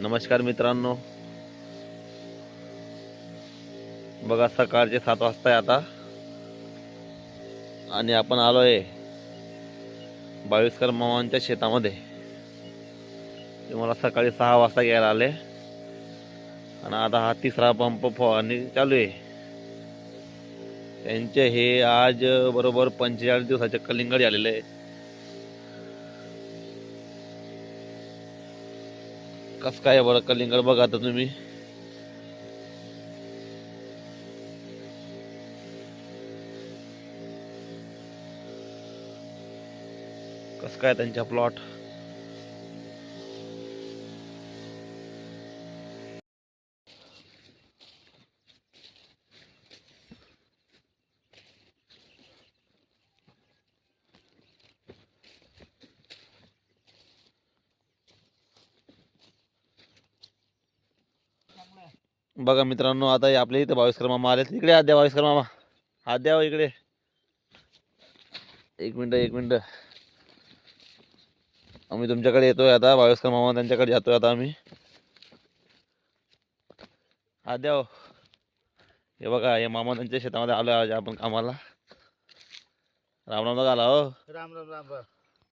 नमस्कार मित्रांनो, बघा सकाळचे 7 वाजता आहे आता आणि आपण आलोय बावीसकर मामांच्या शेतामध्ये. ते मला सकाळी 6 वाजता घ्यायला आले आणि आता हा तिसरा पंप फवारणी चालू आहे त्यांचे. हे आज बरोबर 45 दिवसाचे कलिंगड आलेले आहे. कस काय बरं कलिंगड बघा आता तुम्ही. कस काय त्यांच्या प्लॉट. बघा मित्रांनो, आता हे आपल्या इथे बावीसकर मामा आले. इकडे हात द्या बावीसकर मामा, हात द्या इकडे. एक मिनिट आम्ही तुमच्याकडे येतोय आता. बावीसकर मामा त्यांच्याकडे जातोय आता आम्ही. हात द्या. हे बघा, हे मामा त्यांच्या शेतामध्ये आलोय आज आपण कामाला. राम राम आला हो. राम राम राम राम.